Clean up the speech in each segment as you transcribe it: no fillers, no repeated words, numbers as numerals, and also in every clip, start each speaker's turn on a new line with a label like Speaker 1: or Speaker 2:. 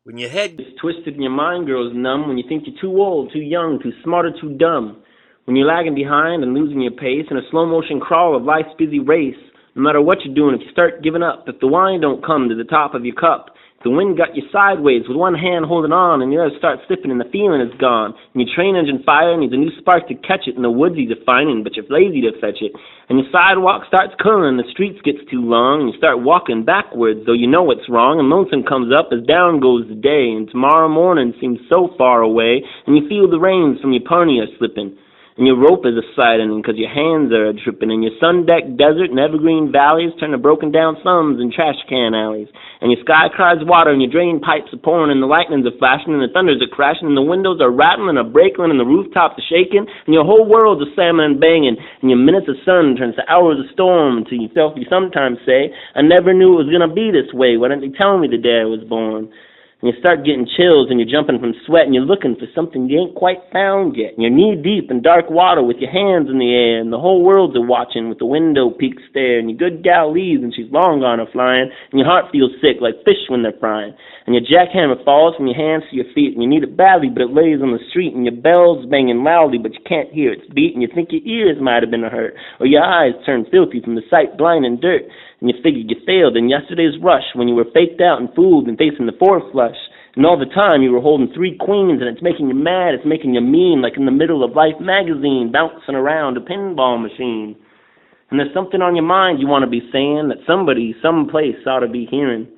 Speaker 1: When your head gets twisted and your mind grows numb, when you think you're too old, too young, too smart, or too dumb, when you're lagging behind and losing your pace in a slow-motion crawl of life's busy race, no matter what you're doing, if you start giving up, if the wine don't come to the top of your cup, if the wind got you sideways with one hand holding on and the other starts slipping and the feeling is gone, and your train engine fire needs a new spark to catch it, and the woods you're finding, but you're lazy to fetch it, and your sidewalk starts curling, the streets gets too long, and you start walking backwards, though you know what's wrong, and lonesome comes up as down goes the day, and tomorrow morning seems so far away, and you feel the reins from your pony are slipping. And your rope is a siding because your hands are dripping, and your sun-decked desert and evergreen valleys turn to broken-down slums and trash can alleys, and your sky cries water, and your drain pipes are pouring, and the lightnings are flashing, and the thunders are crashing, and the windows are rattling and are breaking, and the rooftops are shaking, and your whole world's a slamming and banging, and your minutes of sun turns to hours of storm, until yourself you sometimes say, I never knew it was going to be this way. Why didn't they tell me the day I was born? And you start getting chills, and you're jumping from sweat, and you're looking for something you ain't quite found yet. And you're knee-deep in dark water with your hands in the air, and the whole world's a-watching with the window peak stare. And your good gal leaves, and she's long gone a-flying, and your heart feels sick like fish when they're frying. And your jackhammer falls from your hands to your feet, and you need it badly, but it lays on the street, and your bell's banging loudly, but you can't hear its beat, and you think your ears might have been hurt, or your eyes turn filthy from the sight blinding dirt. And you figured you failed in yesterday's rush when you were faked out and fooled and facing the fourth flush. And all the time you were holding three queens, and it's making you mad, it's making you mean, like in the middle of Life magazine, bouncing around a pinball machine. And there's something on your mind you want to be saying that somebody, someplace ought to be hearing.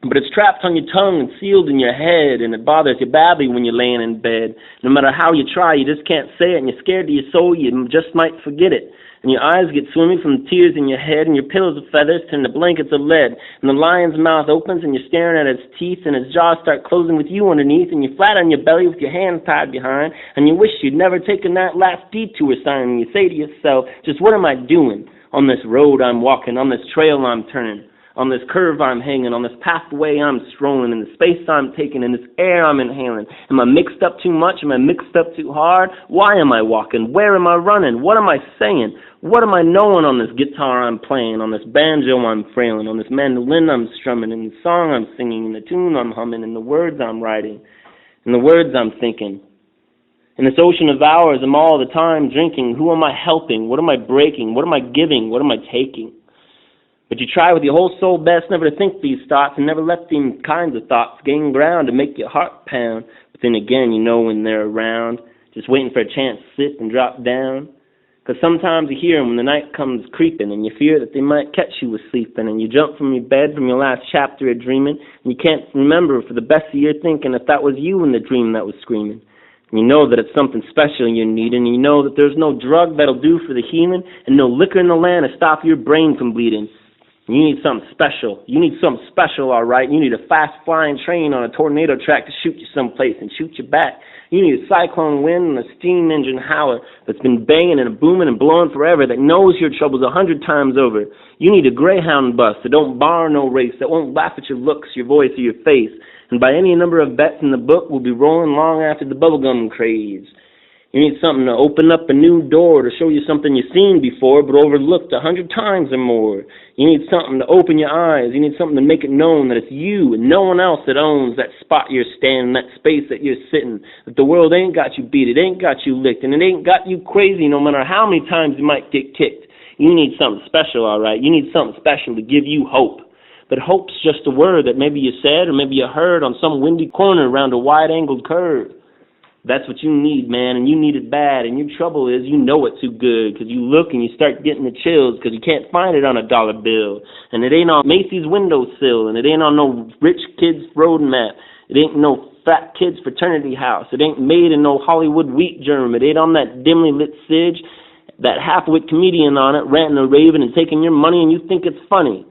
Speaker 1: But it's trapped on your tongue and sealed in your head, and it bothers you badly when you're laying in bed. No matter how you try, you just can't say it, and you're scared to your soul you just might forget it. And your eyes get swimming from the tears in your head, and your pillows of feathers turn to blankets of lead, and the lion's mouth opens, and you're staring at its teeth, and its jaws start closing with you underneath, and you're flat on your belly with your hands tied behind, and you wish you'd never taken that last detour sign, and you say to yourself, just what am I doing on this road I'm walking, on this trail I'm turning, on this curve I'm hanging, on this pathway I'm strolling, in the space I'm taking, in this air I'm inhaling? Am I mixed up too much? Am I mixed up too hard? Why am I walking? Where am I running? What am I saying? What am I knowing on this guitar I'm playing, on this banjo I'm frailing, on this mandolin I'm strumming, in the song I'm singing, in the tune I'm humming, in the words I'm writing, in the words I'm thinking? In this ocean of hours I'm all the time drinking. Who am I helping? What am I breaking? What am I giving? What am I taking? But you try with your whole soul best never to think these thoughts and never let these kinds of thoughts gain ground to make your heart pound. But then again, you know when they're around, just waiting for a chance to slip and drop down. Because sometimes you hear them when the night comes creeping, and you fear that they might catch you with sleeping, and you jump from your bed from your last chapter of dreaming, and you can't remember for the best of your thinking if that was you in the dream that was screaming. And you know that it's something special you need, and you know that there's no drug that'll do for the healing, and no liquor in the land to stop your brain from bleeding. You need something special. You need something special, all right. You need a fast-flying train on a tornado track to shoot you someplace and shoot you back. You need a cyclone wind and a steam engine howler that's been banging and booming and blowing forever, that knows your troubles 100 times over. You need a Greyhound bus that don't bar no race, that won't laugh at your looks, your voice, or your face, and by any number of bets in the book will be rolling long after the bubblegum craze. You need something to open up a new door, to show you something you've seen before but overlooked 100 times or more. You need something to open your eyes. You need something to make it known that it's you and no one else that owns that spot you're standing, that space that you're sitting, that the world ain't got you beat, it ain't got you licked, and it ain't got you crazy no matter how many times you might get kicked. You need something special, all right. You need something special to give you hope. But hope's just a word that maybe you said or maybe you heard on some windy corner around a wide-angled curve. That's what you need, man, and you need it bad, and your trouble is you know it too good, because you look and you start getting the chills because you can't find it on a dollar bill, and it ain't on Macy's windowsill, and it ain't on no rich kid's road map, it ain't no fat kid's fraternity house, it ain't made in no Hollywood wheat germ, it ain't on that dimly lit sidge, that half-wit comedian on it ranting and raving and taking your money and you think it's funny.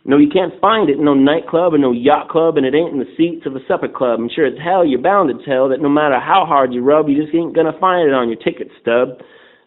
Speaker 1: No, you can't find it in no nightclub or no yacht club, and it ain't in the seats of a supper club. And sure as hell, you're bound to tell that no matter how hard you rub, you just ain't gonna find it on your ticket stub.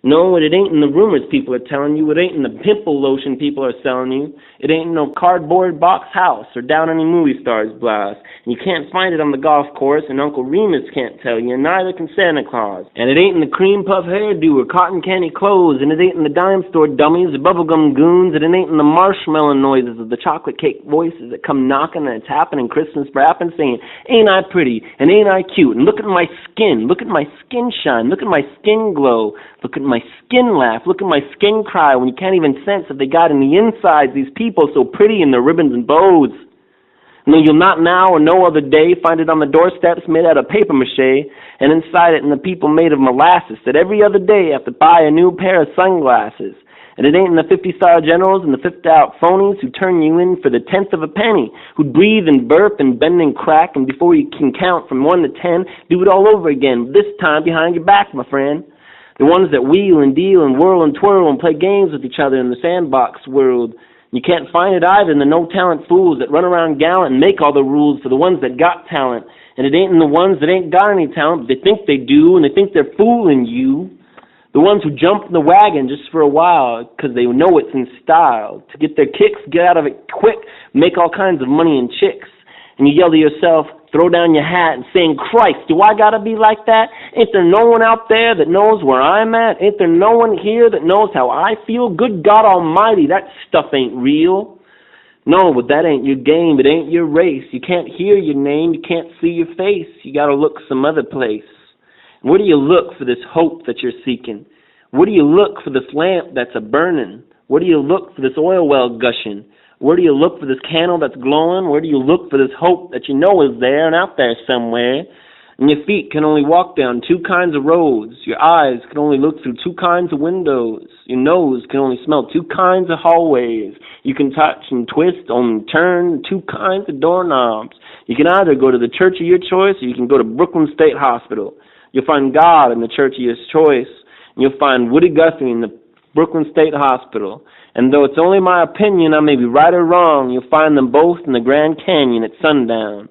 Speaker 1: No, it ain't in the rumors people are telling you. It ain't in the pimple lotion people are selling you. It ain't in no cardboard box house or down any movie star's blouse. And you can't find it on the golf course, and Uncle Remus can't tell you, and neither can Santa Claus. And it ain't in the cream puff hairdo or cotton candy clothes, and it ain't in the dime store dummies or bubblegum goons, and it ain't in the marshmallow noises of the chocolate cake voices that come knocking and tapping and Christmas rapping saying, ain't I pretty, and ain't I cute, and look at my skin, look at my skin shine, look at my skin glow, look at my skin laugh, look at my skin cry, when you can't even sense if they got in the insides these people so pretty in their ribbons and bows. And then you'll not now or no other day find it on the doorsteps made out of paper mache, and inside it and the people made of molasses that every other day have to buy a new pair of sunglasses. And it ain't in the 50-star generals and the 50-out phonies who turn you in for the tenth of a penny, who breathe and burp and bend and crack, and before you can count from 1 to 10, do it all over again, this time behind your back, my friend. The ones that wheel and deal and whirl and twirl and play games with each other in the sandbox world. You can't find it either in the no-talent fools that run around gallant and make all the rules for the ones that got talent. And it ain't in the ones that ain't got any talent, but they think they do, and they think they're fooling you. The ones who jump in the wagon just for a while because they know it's in style. To get their kicks, get out of it quick, make all kinds of money and chicks. And you yell to yourself, throw down your hat and saying, Christ, do I gotta be like that? Ain't there no one out there that knows where I'm at? Ain't there no one here that knows how I feel? Good God Almighty, that stuff ain't real. No, but that ain't your game. It ain't your race. You can't hear your name. You can't see your face. You gotta look some other place. Where do you look for this hope that you're seeking? Where do you look for this lamp that's a-burning? Where do you look for this oil well gushing? Where do you look for this candle that's glowing? Where do you look for this hope that you know is there and out there somewhere? And your feet can only walk down 2 kinds of roads. Your eyes can only look through 2 kinds of windows. Your nose can only smell 2 kinds of hallways. You can touch and twist and turn 2 kinds of doorknobs. You can either go to the church of your choice or you can go to Brooklyn State Hospital. You'll find God in the church of your choice. And you'll find Woody Guthrie in the Brooklyn State Hospital. And though it's only my opinion, I may be right or wrong, you'll find them both in the Grand Canyon at sundown.